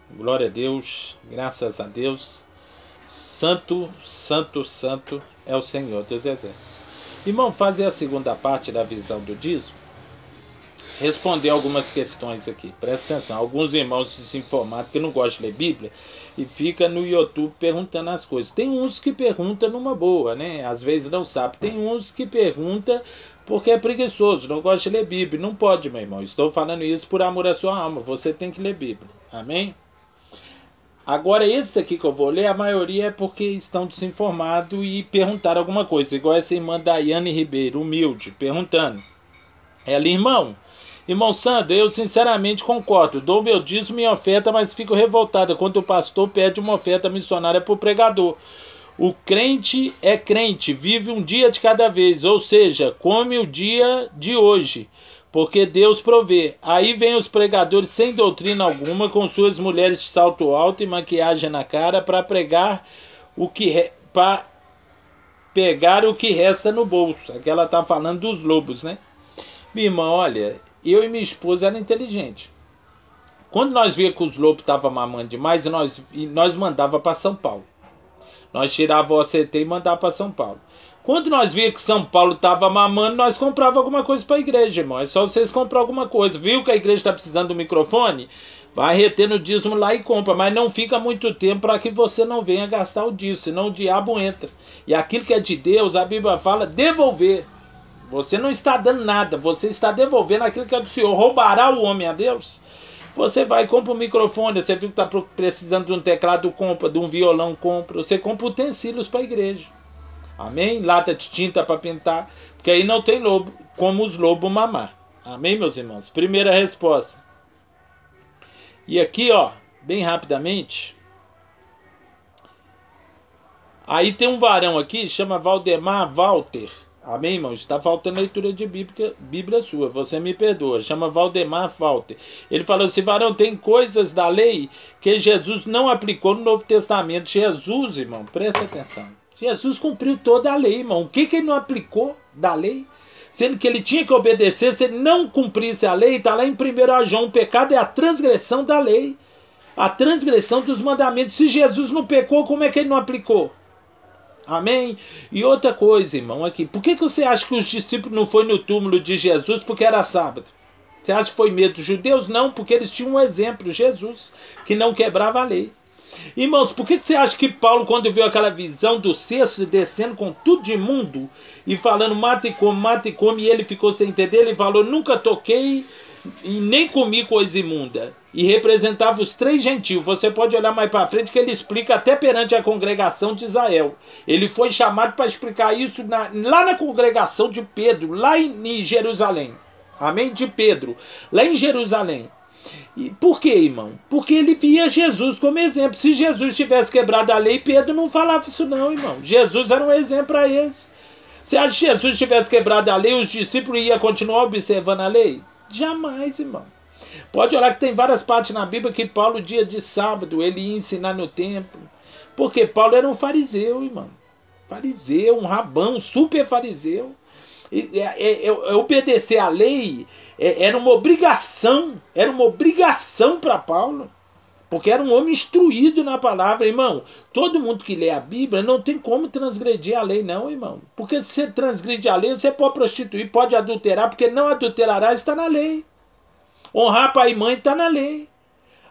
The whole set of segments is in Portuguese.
Glória a Deus, graças a Deus. Santo, santo, santo é o Senhor dos Exércitos. Irmão, fazer a segunda parte da visão do dízimo, responder algumas questões aqui. Presta atenção, alguns irmãos desinformados que não gostam de ler Bíblia e fica no YouTube perguntando as coisas. Tem uns que perguntam numa boa, né? Às vezes não sabe. Tem uns que perguntam porque é preguiçoso, não gosta de ler Bíblia. Não pode, meu irmão. Estou falando isso por amor à sua alma. Você tem que ler Bíblia. Amém? Agora, esse aqui que eu vou ler, a maioria é porque estão desinformados e perguntaram alguma coisa. Igual essa irmã Daiane Ribeiro, humilde, perguntando. Ela, irmão Sandro, eu sinceramente concordo. Dou meu dízimo e oferta, mas fico revoltada quando o pastor pede uma oferta missionária para o pregador. O crente é crente, vive um dia de cada vez, ou seja, come o dia de hoje, porque Deus provê. Aí vem os pregadores sem doutrina alguma, com suas mulheres de salto alto e maquiagem na cara, para pregar para pegar o que resta no bolso. Aqui ela está falando dos lobos, né? Minha irmã, olha, eu e minha esposa eram inteligentes. Quando nós via que os lobos estavam mamando demais, nós mandava para São Paulo. Nós tirava o OCT e mandava para São Paulo. Quando nós via que São Paulo estava mamando, nós comprava alguma coisa para a igreja, irmão. É só vocês comprar alguma coisa. Viu que a igreja está precisando do microfone? Vai reter no dízimo lá e compra. Mas não fica muito tempo para que você não venha gastar o dízimo, senão o diabo entra. E aquilo que é de Deus, a Bíblia fala, devolver. Você não está dando nada, você está devolvendo aquilo que é do Senhor. Roubará o homem a Deus? Você vai e compra um microfone, você viu que está precisando de um teclado, compra, de um violão, compra. Você compra utensílios para a igreja. Amém? Lata de tinta para pintar. Porque aí não tem lobo, como os lobos mamar. Amém, meus irmãos? Primeira resposta. E aqui, ó, bem rapidamente. Aí tem um varão aqui, chama Valdemar Walter. Amém, irmãos? Está faltando leitura de Bíblia sua. Você me perdoa. Chama Valdemar Walter. Ele falou assim, varão, tem coisas da lei que Jesus não aplicou no Novo Testamento. Jesus, irmão, presta atenção. Jesus cumpriu toda a lei, irmão. O que ele não aplicou da lei? Sendo que ele tinha que obedecer, se ele não cumprisse a lei, está lá em 1 João, o pecado é a transgressão da lei. A transgressão dos mandamentos. Se Jesus não pecou, como é que ele não aplicou? Amém? E outra coisa, irmão, aqui. Por que você acha que os discípulos não foram no túmulo de Jesus porque era sábado? Você acha que foi medo dos judeus? Não, porque eles tinham um exemplo, Jesus, que não quebrava a lei. Irmãos, por que você acha que Paulo, quando viu aquela visão do cesto descendo com tudo de imundo e falando mata e come, e ele ficou sem entender, ele falou, nunca toquei e nem comi coisa imunda. E representava os 3 gentios. Você pode olhar mais para frente que ele explica até perante a congregação de Israel. Ele foi chamado para explicar isso lá na congregação de Pedro, lá em Jerusalém. Amém? De Pedro, lá em Jerusalém. E por quê, irmão? Porque ele via Jesus como exemplo. Se Jesus tivesse quebrado a lei, Pedro não falava isso não, irmão. Jesus era um exemplo para eles. Você acha que se Jesus tivesse quebrado a lei, os discípulos iam continuar observando a lei? Jamais, irmão. Pode olhar que tem várias partes na Bíblia que Paulo, dia de sábado, ele ia ensinar no templo. Porque Paulo era um fariseu, irmão. Fariseu, um rabão, um super fariseu. Obedecer à lei era uma obrigação para Paulo. Porque era um homem instruído na palavra, irmão. Todo mundo que lê a Bíblia não tem como transgredir a lei, não, irmão. Porque se você transgride a lei, você pode prostituir, pode adulterar, porque não adulterará, está na lei. Honrar pai e mãe está na lei.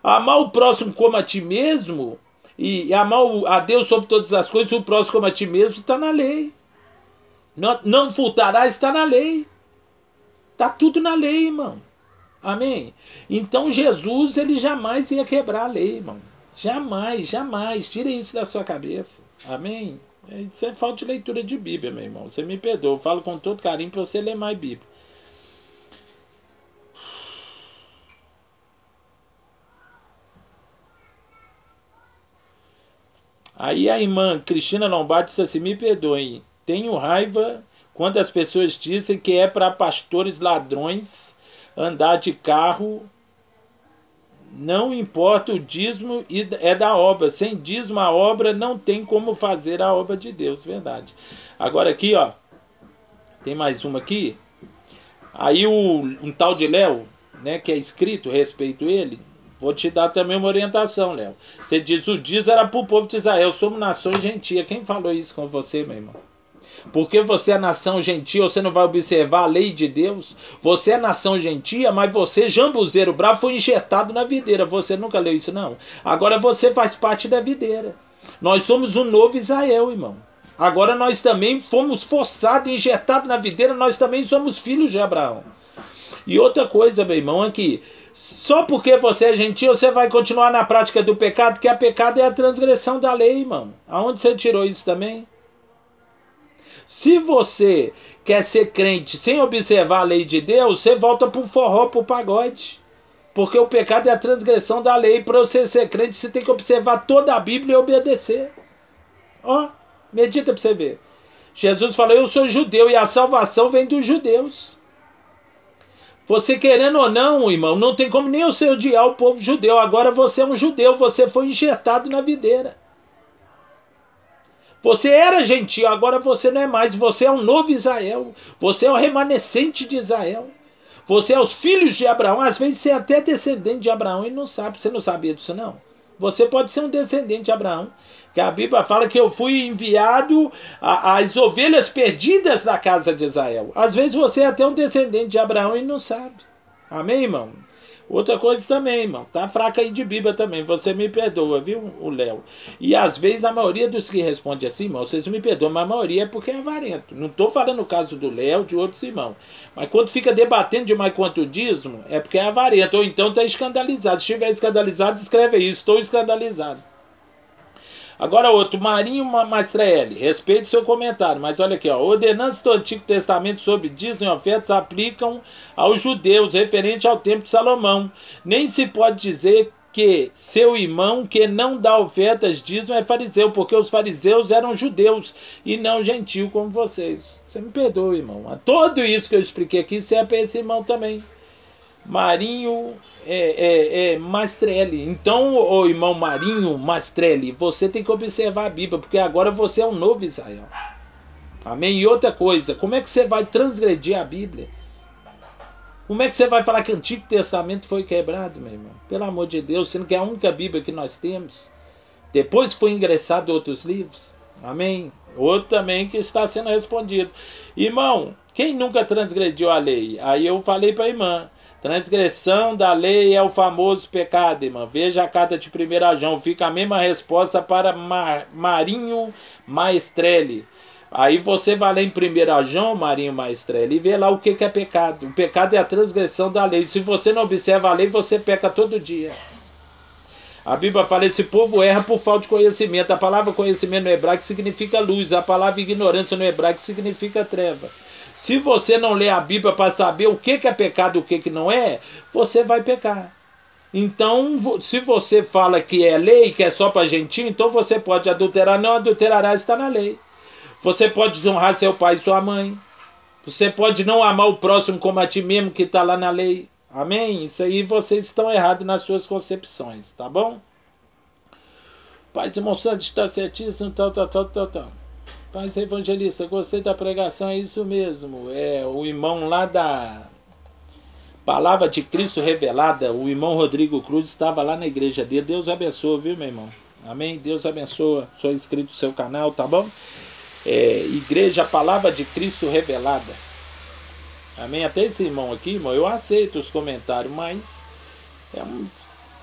Amar o próximo como a ti mesmo, e amar a Deus sobre todas as coisas, o próximo como a ti mesmo, está na lei. Não furtará, está na lei. Está tudo na lei, irmão. Amém? Então Jesus, ele jamais ia quebrar a lei, irmão. Jamais, jamais. Tira isso da sua cabeça. Amém? Isso é falta de leitura de Bíblia, meu irmão. Você me perdoa. Eu falo com todo carinho para você ler mais Bíblia. Aí a irmã Cristina Lombardi disse assim, me perdoem, tenho raiva quando as pessoas dizem que é para pastores ladrões andar de carro, não importa o dízimo, é da obra. Sem dízimo a obra não tem como fazer a obra de Deus, verdade. Agora aqui, ó, tem mais uma aqui. Aí um tal de Léo, né, que é escrito, respeito ele, Vou te dar também uma orientação, Léo. Você diz, o dízimo era para o povo de Israel, somos nação gentia. Quem falou isso com você, meu irmão? Porque você é nação gentia, você não vai observar a lei de Deus? Você é nação gentia, mas você, jambuzeiro bravo, foi injetado na videira. Você nunca leu isso, não? Agora você faz parte da videira. Nós somos um novo Israel, irmão. Agora nós também fomos forçados, injetados na videira, nós também somos filhos de Abraão. E outra coisa, meu irmão, aqui, só porque você é gentil, você vai continuar na prática do pecado, que a pecado é a transgressão da lei, irmão. Aonde você tirou isso também? Se você quer ser crente sem observar a lei de Deus, você volta pro forró, pro pagode. Porque o pecado é a transgressão da lei. Para você ser crente, você tem que observar toda a Bíblia e obedecer. Ó, medita para você ver. Jesus falou, eu sou judeu e a salvação vem dos judeus. Você querendo ou não, irmão, não tem como nem você odiar o povo judeu. Agora você é um judeu, você foi injetado na videira. Você era gentil, agora você não é mais. Você é um novo Israel. Você é o remanescente de Israel. Você é os filhos de Abraão. Às vezes você é até descendente de Abraão e não sabe. Você não sabia disso, não? Você pode ser um descendente de Abraão. Que a Bíblia fala que eu fui enviado às ovelhas perdidas da casa de Israel. Às vezes você é até um descendente de Abraão e não sabe. Amém, irmão? Outra coisa também, irmão. Tá fraca aí de Bíblia também. Você me perdoa, viu, o Léo? E às vezes a maioria dos que responde assim, irmão, vocês me perdoam, mas a maioria é porque é avarento. Não tô falando no caso do Léo, de outros irmãos. Mas quando fica debatendo demais quanto o dízimo, é porque é avarento. Ou então tá escandalizado. Se estiver escandalizado, escreve aí. Estou escandalizado. Agora outro, Marinho Maestrelli, respeito seu comentário, mas olha aqui, ó, ordenanças do Antigo Testamento sobre dízimo e ofertas aplicam aos judeus, referente ao tempo de Salomão. Nem se pode dizer que seu irmão que não dá ofertas dízimo é fariseu, porque os fariseus eram judeus e não gentios como vocês. Você me perdoa, irmão. Tudo isso que eu expliquei aqui serve para esse irmão também. Marinho Maestrelli. Então, o irmão Marinho Maestrelli, você tem que observar a Bíblia, porque agora você é um novo Israel. Amém? E outra coisa, como é que você vai transgredir a Bíblia? Como é que você vai falar que o Antigo Testamento foi quebrado, meu irmão? Pelo amor de Deus, sendo que é a única Bíblia que nós temos. Depois foi ingressado outros livros. Amém? Outro também que está sendo respondido. Irmão, quem nunca transgrediu a lei? Aí eu falei para a irmã, transgressão da lei é o famoso pecado, irmão. Veja a carta de 1 João. Fica a mesma resposta para Marinho Maestrelli. Aí você vai lá em 1 João, Marinho Maestrelli, e vê lá o que é pecado. O pecado é a transgressão da lei. Se você não observa a lei, você peca todo dia. A Bíblia fala, esse povo erra por falta de conhecimento. A palavra conhecimento no hebraico significa luz. A palavra ignorância no hebraico significa treva. Se você não lê a Bíblia para saber o que é pecado e o que não é, você vai pecar. Então, se você fala que é lei, que é só para gentil, então você pode adulterar. Não adulterará, está na lei. Você pode desonrar seu pai e sua mãe. Você pode não amar o próximo como a ti mesmo, que está lá na lei. Amém? Isso aí vocês estão errados nas suas concepções, tá bom? Pai de mostrando está certíssimo, tal. Pai evangelista, gostei da pregação, é isso mesmo. É o irmão lá da Palavra de Cristo Revelada, o irmão Rodrigo Cruz estava lá na igreja dele. Deus abençoe, viu, meu irmão? Amém? Deus abençoe. Sou inscrito no seu canal, tá bom? Igreja Palavra de Cristo Revelada. Amém? Até esse irmão aqui, irmão, eu aceito os comentários, mas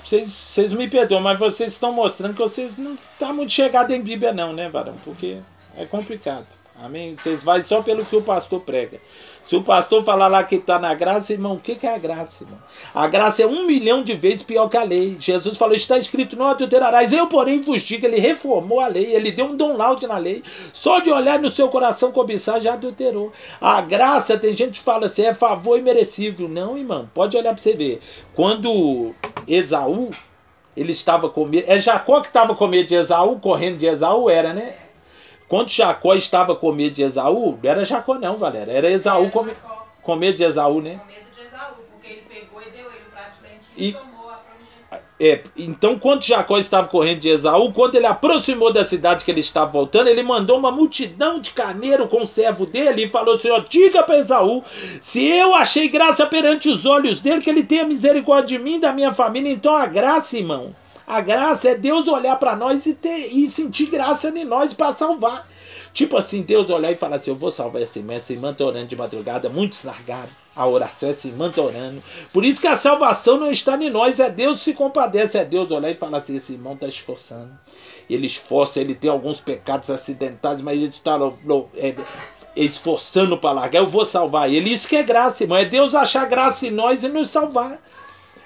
vocês me perdoam, mas vocês estão mostrando que vocês não estão muito chegados em Bíblia não, né, varão? Porque é complicado. Amém? Vocês vão só pelo que o pastor prega. Se o pastor falar lá que está na graça, irmão, o que é a graça, irmão? A graça é 1 milhão de vezes pior que a lei. Jesus falou, está escrito, não adulterarás. Eu, porém, vos digo, ele reformou a lei, ele deu um download na lei. Só de olhar no seu coração cobiçar, já adulterou. A graça, tem gente que fala assim, é favor imerecível. Não, irmão, pode olhar para você ver. Quando Esaú, ele estava com medo, é Jacó que estava com medo de Esaú, correndo de Esaú, era, né? Quando Jacó estava com medo de Esaú, não era Jacó não, Valéria. Era Esaú com medo de Esaú, né? Com medo de Esaú, porque ele pegou e deu ele o prato de lentilha e tomou a primogenitura. Então, quando Jacó estava correndo de Esaú, quando ele aproximou da cidade que ele estava voltando, ele mandou uma multidão de carneiro com o servo dele e falou assim, ó, diga para Esaú, se eu achei graça perante os olhos dele, que ele tenha misericórdia de mim e da minha família. Então a graça, irmão, a graça é Deus olhar para nós e sentir graça em nós para salvar. Tipo assim, Deus olhar e falar assim, eu vou salvar essa irmã está orando de madrugada, muitos largaram a oração, essa irmã está orando. Por isso que a salvação não está em nós, é Deus que se compadece, é Deus olhar e falar assim, esse irmão está esforçando. Ele esforça, ele tem alguns pecados acidentais, mas ele está esforçando para largar, eu vou salvar ele. Isso que é graça, irmão, é Deus achar graça em nós e nos salvar.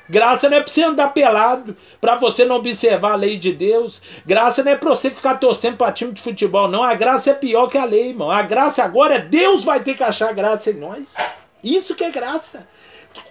Graça não é para você andar pelado, para você não observar a lei de Deus. Graça não é para você ficar torcendo para time de futebol, não. A graça é pior que a lei, irmão. A graça agora é Deus vai ter que achar graça em nós. Isso que é graça.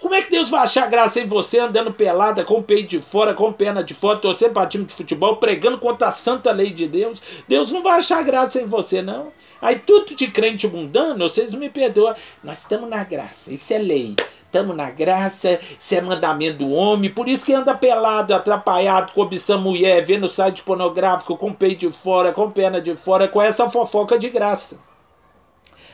Como é que Deus vai achar graça em você andando pelada, com o peito de fora, com perna de fora, torcendo para time de futebol, pregando contra a santa lei de Deus? Deus não vai achar graça em você, não. Aí tudo de crente mundano, vocês não me perdoam. Nós estamos na graça, isso é lei. Estamos na graça, isso é mandamento do homem, por isso que anda pelado, atrapalhado, cobiçando mulher, vendo site pornográfico, com peito de fora, com perna de fora, com essa fofoca de graça.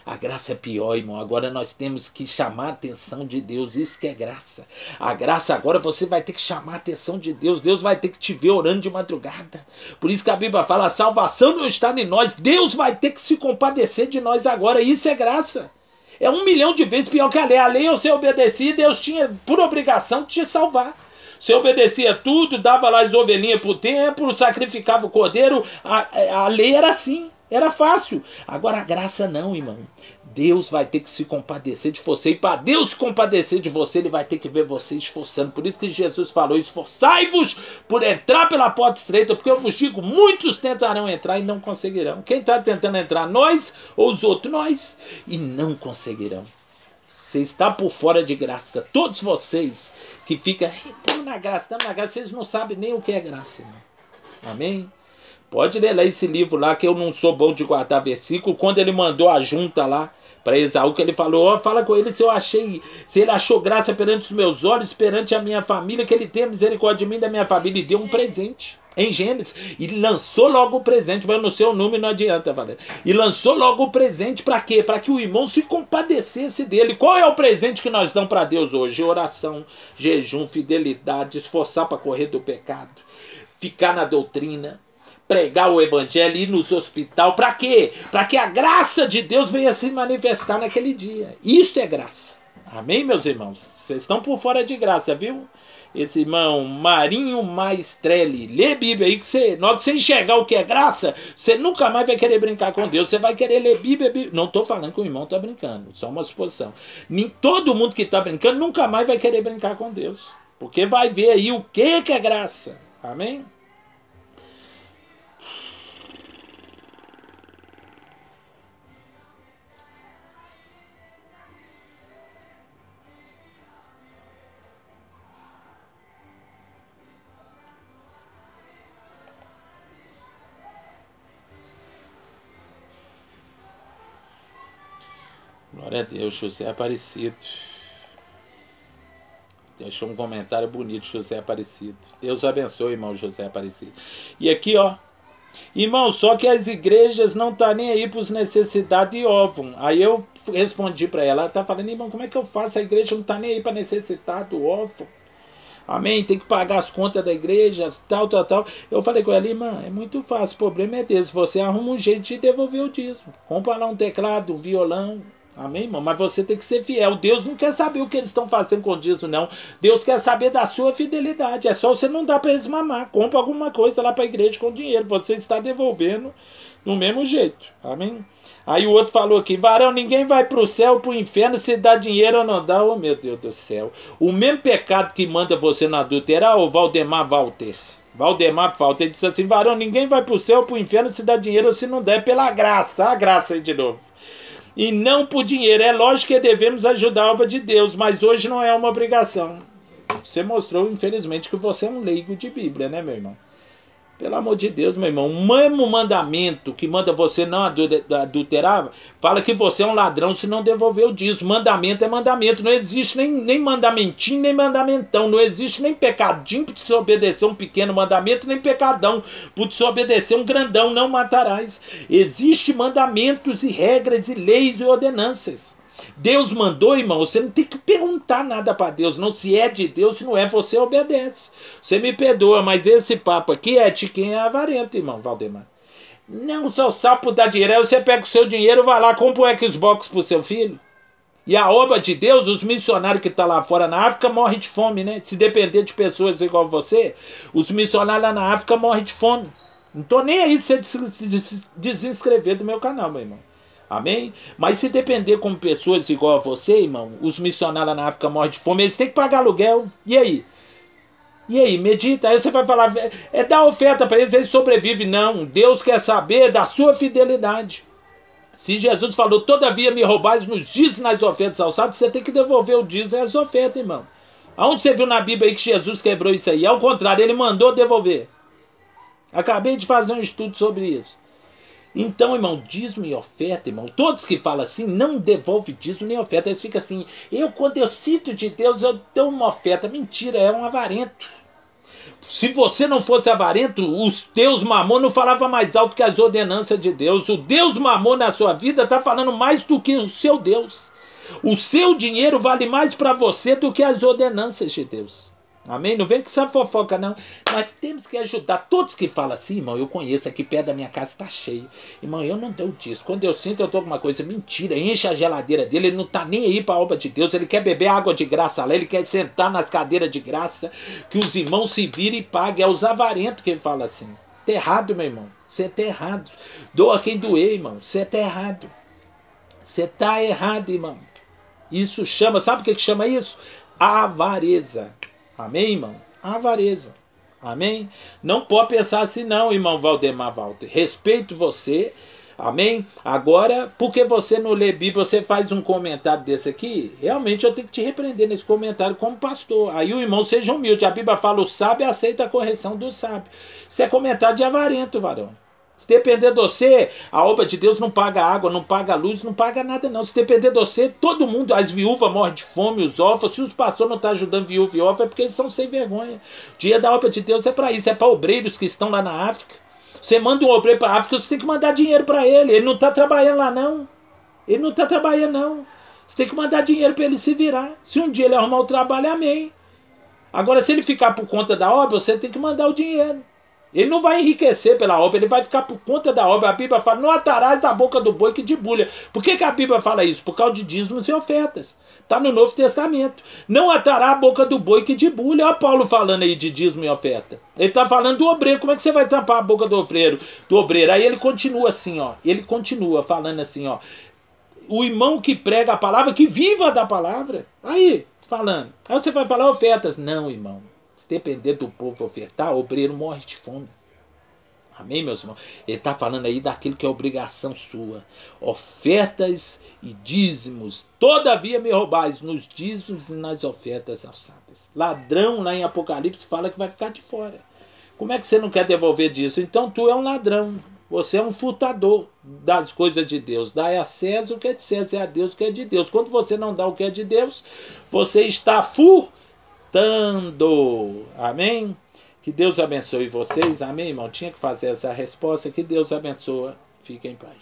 A graça é pior, irmão. Agora nós temos que chamar a atenção de Deus. Isso que é graça. A graça agora você vai ter que chamar a atenção de Deus. Deus vai ter que te ver orando de madrugada. Por isso que a Bíblia fala, a salvação não está em nós. Deus vai ter que se compadecer de nós agora. Isso é graça. É 1 milhão de vezes pior que a lei. A lei você obedecia, Deus tinha por obrigação de te salvar. Você obedecia tudo, dava lá as ovelhinhas para o templo, sacrificava o cordeiro. A lei era assim. Era fácil. Agora a graça não, irmão. Deus vai ter que se compadecer de você. E para Deus se compadecer de você, Ele vai ter que ver você esforçando. Por isso que Jesus falou, esforçai-vos por entrar pela porta estreita. Porque eu vos digo, muitos tentarão entrar e não conseguirão. Quem está tentando entrar? Nós ou os outros? Nós. E não conseguirão. Você está por fora de graça. Todos vocês que ficam, estamos na graça, vocês não sabem nem o que é graça, irmão. Amém? Pode ler lá esse livro lá, que eu não sou bom de guardar versículo. Quando ele mandou a junta lá para Esaú, que ele falou, ó, fala com ele se ele achou graça perante os meus olhos, perante a minha família, que ele tenha misericórdia de mim e da minha família. E deu um presente em Gênesis. E lançou logo o presente, mas no seu nome não adianta, Valéria. E lançou logo o presente para quê? Para que o irmão se compadecesse dele. Qual é o presente que nós damos para Deus hoje? Oração, jejum, fidelidade, esforçar para correr do pecado, ficar na doutrina, pregar o evangelho, ir nos hospitais. Para quê? Para que a graça de Deus venha se manifestar naquele dia. Isso é graça. Amém, meus irmãos? Vocês estão por fora de graça, viu? Esse irmão Marinho Maestrelli, lê a Bíblia aí, que na hora que você enxergar o que é graça, você nunca mais vai querer brincar com Deus. Você vai querer ler Bíblia. Não estou falando que o irmão está brincando, só uma suposição. Todo mundo que está brincando nunca mais vai querer brincar com Deus, porque vai ver aí o que é graça. Amém? Glória a Deus, José Aparecido. Deixou um comentário bonito, José Aparecido. Deus abençoe, irmão José Aparecido. E aqui, ó. Irmão, só que as igrejas não estão nem aí para os necessitados e órfãos. Aí eu respondi para ela, ela está falando, irmão, como é que eu faço? A igreja não está nem aí para necessitado, órfão. Amém? Tem que pagar as contas da igreja, tal. Eu falei com ela, irmã, é muito fácil, o problema é desse. Você arruma um jeito de devolver o dízimo. Compra lá um teclado, um violão. Amém, irmão? Mas você tem que ser fiel. Deus não quer saber o que eles estão fazendo com o dízimo, não. Deus quer saber da sua fidelidade. É só você não dar para eles mamar. Compra alguma coisa lá para a igreja com dinheiro. Você está devolvendo do mesmo jeito. Amém? Aí o outro falou aqui, varão, ninguém vai para o céu, para o inferno, se dá dinheiro ou não dá. Oh, meu Deus do céu. O mesmo pecado que manda você não adulterar, o Valdemar Walter, ele disse assim, varão, ninguém vai para o céu, para o inferno, se dá dinheiro ou se não der, pela graça. A graça aí de novo. E não por dinheiro. É lógico que devemos ajudar a obra de Deus, mas hoje não é uma obrigação. Você mostrou, infelizmente, que você é um leigo de Bíblia, né, meu irmão? Pelo amor de Deus, meu irmão, o mesmo mandamento que manda você não adulterar, fala que você é um ladrão se não devolver o dízimo. Mandamento é mandamento, não existe nem mandamentinho, nem mandamentão, não existe nem pecadinho por desobedecer um pequeno mandamento, nem pecadão por desobedecer um grandão, não matarás. Existem mandamentos e regras e leis e ordenanças. Deus mandou, irmão, você não tem que perguntar nada para Deus, não, se é de Deus, se não é, você obedece. Você me perdoa, mas esse papo aqui é de quem é avarento, irmão Valdemar. Não, seu sapo dá dinheiro, aí você pega o seu dinheiro, vai lá, compra um Xbox pro seu filho. E a obra de Deus, os missionários que estão lá fora na África morrem de fome, né? Se depender de pessoas igual você, os missionários lá na África morrem de fome. Não tô nem aí se você desinscrever do meu canal, meu irmão. Amém? Mas se depender como pessoas igual a você, irmão, os missionários na África morrem de fome, eles têm que pagar aluguel. E aí? E aí, medita. Aí você vai falar, dar oferta para eles sobrevivem. Não, Deus quer saber da sua fidelidade. Se Jesus falou, todavia me roubais nos dízimos nas ofertas alçadas, você tem que devolver o dízimo e as ofertas, irmão. Aonde você viu na Bíblia aí que Jesus quebrou isso aí? Ao contrário, ele mandou devolver. Acabei de fazer um estudo sobre isso. Então, irmão, dízimo e oferta, irmão, todos que falam assim, não devolve dízimo nem oferta. Eles ficam assim, quando eu cito de Deus, eu dou uma oferta. Mentira, é um avarento. Se você não fosse avarento, os Deus Mamon não falava mais alto que as ordenanças de Deus. O Deus Mamon na sua vida está falando mais do que o seu Deus. O seu dinheiro vale mais para você do que as ordenanças de Deus. Amém? Não vem com essa fofoca, não. Nós temos que ajudar. Todos que falam assim, irmão, eu conheço, aqui perto da minha casa está cheio. Irmão, eu não dou disso. Quando eu sinto, eu dou alguma coisa. Mentira, enche a geladeira dele, ele não está nem aí para a obra de Deus. Ele quer beber água de graça lá, ele quer sentar nas cadeiras de graça, que os irmãos se virem e paguem. É os avarentos que ele fala assim. Tá errado, meu irmão. Você tá errado. Doa quem doer, irmão. Você tá errado. Você tá errado, irmão. Isso chama, sabe o que chama isso? Avareza. Amém, irmão? Avareza. Amém? Não pode pensar assim não, irmão Valdemar Walter. Respeito você. Amém? Agora, porque você não lê Bíblia, você faz um comentário desse aqui, realmente eu tenho que te repreender nesse comentário como pastor. Aí o irmão seja humilde. A Bíblia fala, o sábio aceita a correção do sábio. Isso é comentário de avarento, varão. Se depender de você, a obra de Deus não paga água, não paga luz, não paga nada não. Se depender de você, todo mundo, as viúvas morrem de fome, os órfãos. Se os pastores não estão ajudando viúva e órfã, é porque eles são sem vergonha. O dia da obra de Deus é para isso, é para obreiros que estão lá na África. Você manda um obreiro para a África, você tem que mandar dinheiro para ele. Ele não está trabalhando lá não. Ele não está trabalhando não. Você tem que mandar dinheiro para ele se virar. Se um dia ele arrumar o trabalho, amém. Agora, se ele ficar por conta da obra, você tem que mandar o dinheiro. Ele não vai enriquecer pela obra, ele vai ficar por conta da obra. A Bíblia fala, não atarás a boca do boi que debulha. Por que a Bíblia fala isso? Por causa de dízimos e ofertas. Está no Novo Testamento. Não atará a boca do boi que debulha. Olha Paulo falando aí de dízimo e oferta. Ele está falando do obreiro. Como é que você vai tampar a boca do obreiro? Aí ele continua assim, ó. Ele continua falando assim, ó. O irmão que prega a palavra, que viva da palavra. Aí, falando. Aí você vai falar ofertas. Não, irmão. Depender do povo ofertar, o obreiro morre de fome. Amém, meus irmãos? Ele está falando aí daquilo que é obrigação sua. Ofertas e dízimos. Todavia me roubais nos dízimos e nas ofertas alçadas. Ladrão lá em Apocalipse fala que vai ficar de fora. Como é que você não quer devolver disso? Então tu é um ladrão. Você é um furtador das coisas de Deus. Dá a César o que é de César, é a Deus o que é de Deus. Quando você não dá o que é de Deus, você está furtando. Amém? Que Deus abençoe vocês. Amém, irmão? Tinha que fazer essa resposta. Que Deus abençoe. Fiquem em paz.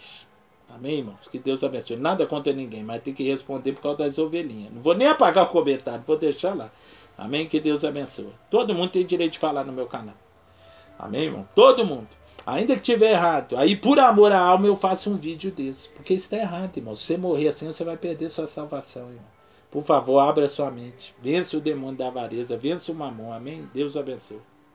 Amém, irmãos? Que Deus abençoe. Nada contra ninguém, mas tem que responder por causa das ovelhinhas. Não vou nem apagar o comentário, vou deixar lá. Amém? Que Deus abençoe. Todo mundo tem direito de falar no meu canal. Amém, irmão? Todo mundo. Ainda que tiver errado, aí por amor à alma eu faço um vídeo desse. Porque isso está errado, irmão. Se você morrer assim, você vai perder sua salvação, irmão. Por favor, abra sua mente. Vence o demônio da avareza. Vence o mamon. Amém? Deus abençoe.